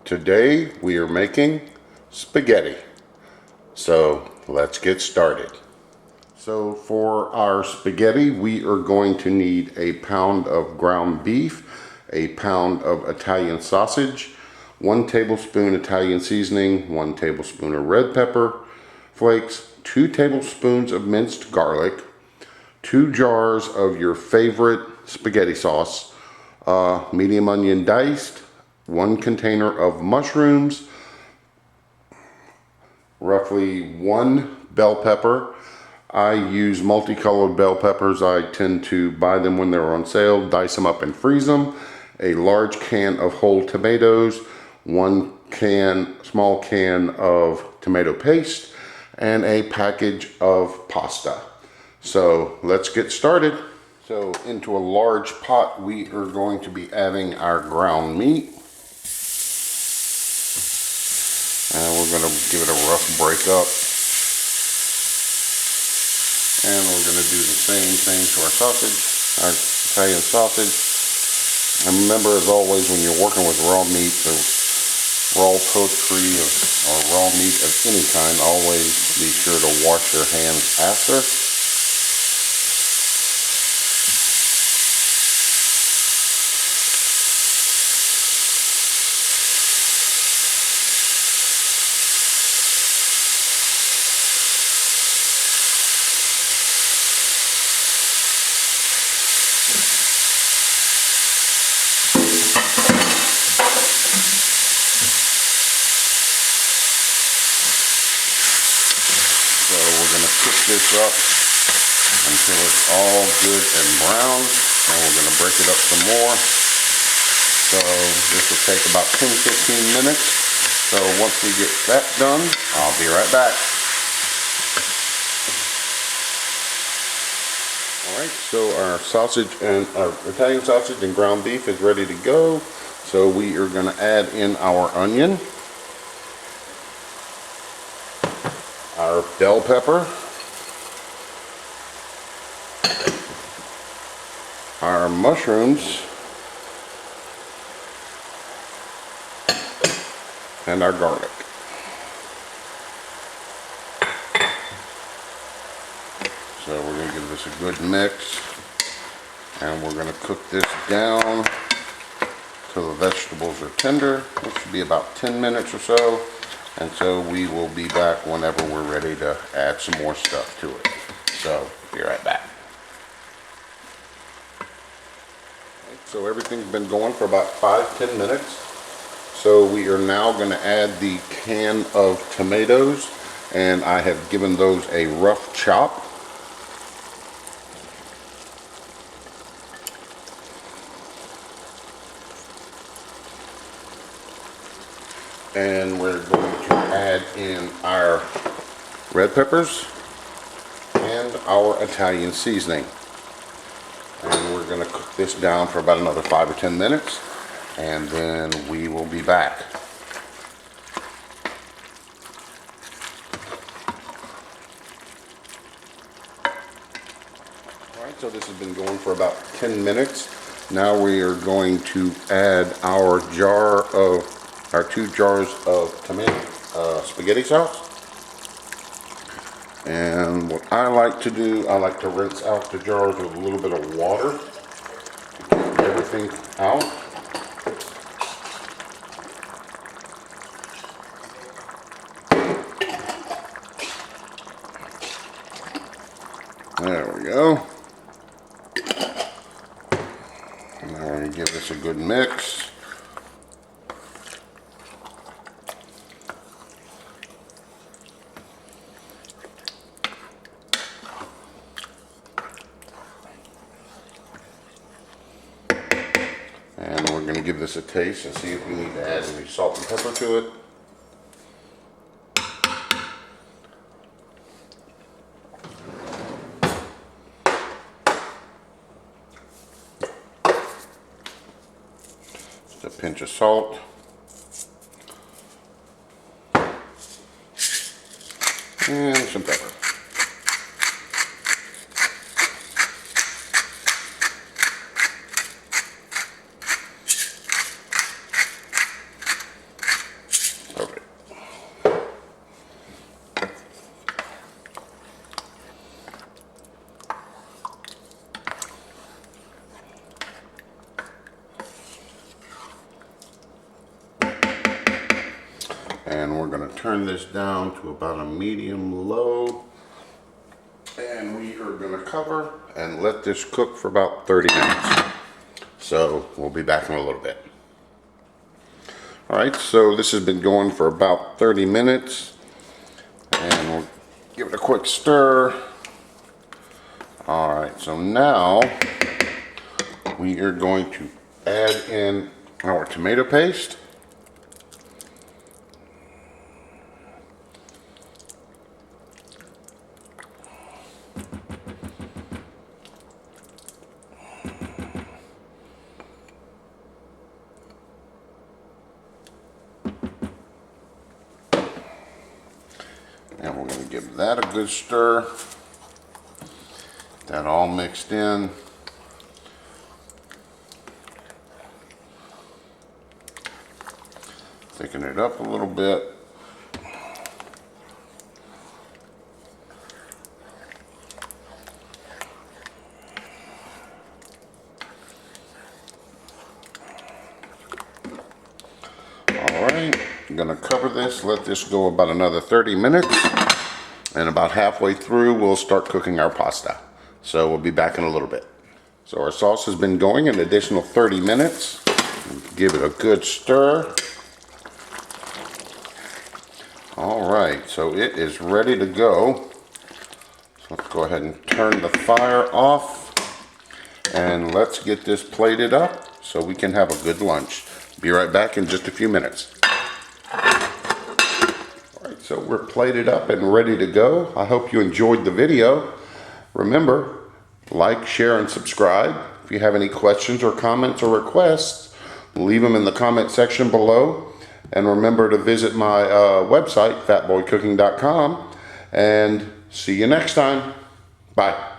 Today we are making spaghetti. So let's get started. So for our spaghetti, we are going to need a pound of ground beef, a pound of Italian sausage, 1 tablespoon Italian seasoning, 1 tablespoon of red pepper flakes, 2 tablespoons of minced garlic, 2 jars of your favorite spaghetti sauce, medium onion diced, 1 container of mushrooms, roughly 1 bell pepper. I use multicolored bell peppers. I tend to buy them when they're on sale, dice them up and freeze them. A large can of whole tomatoes, 1 small can of tomato paste, and a package of pasta. So let's get started. So into a large pot, we are going to be adding our ground meat. And we're going to give it a rough break up. And we're going to do the same thing to our sausage, our Italian sausage. And remember, as always, when you're working with raw meat, the raw poultry or raw meat of any kind, always be sure to wash your hands after. So we're going to cook this up until it's all good and brown, and we're going to break it up some more. So this will take about 10-15 minutes. So once we get that done, I'll be right back. Alright, so our sausage and our Italian sausage and ground beef is ready to go. So we are going to add in our onion, our bell pepper, our mushrooms, and our garlic. So we're going to give this a good mix, and we're going to cook this down till the vegetables are tender, which should be about 10 minutes or so. And so we will be back whenever we're ready to add some more stuff to it. So, be right back. So everything's been going for about 5-10 minutes. So we are now going to add the can of tomatoes, and I have given those a rough chop. And we're going to add in our red peppers and our Italian seasoning. And we're going to cook this down for about another 5 or 10 minutes, and then we will be back. Alright, so this has been going for about 10 minutes. Now we are going to add our 2 jars of tomato spaghetti sauce. And what I like to do, I like to rinse out the jars with a little bit of water to get everything out. There we go. Now we're going to give this a good mix. And we're going to give this a taste and see if we need to add any salt and pepper to it. Just a pinch of salt. And some pepper. turn this down to about a medium low. And we are going to cover and let this cook for about 30 minutes. So we'll be back in a little bit. Alright, so this has been going for about 30 minutes. And we'll give it a quick stir. Alright, so now we are going to add in our tomato paste. And we're going to give that a good stir. That all mixed in. Thicken it up a little bit. Alright, I'm going to cover this, let this go about another 30 minutes. And about halfway through, we'll start cooking our pasta. So we'll be back in a little bit. So our sauce has been going an additional 30 minutes. Give it a good stir. Alright, so it is ready to go. So let's go ahead and turn the fire off. And let's get this plated up so we can have a good lunch. Be right back in just a few minutes. Alright, so we're plated up and ready to go. I hope you enjoyed the video. Remember, like, share, and subscribe. If you have any questions or comments or requests, leave them in the comment section below. And remember to visit my website, fatboycooking.com. And see you next time. Bye.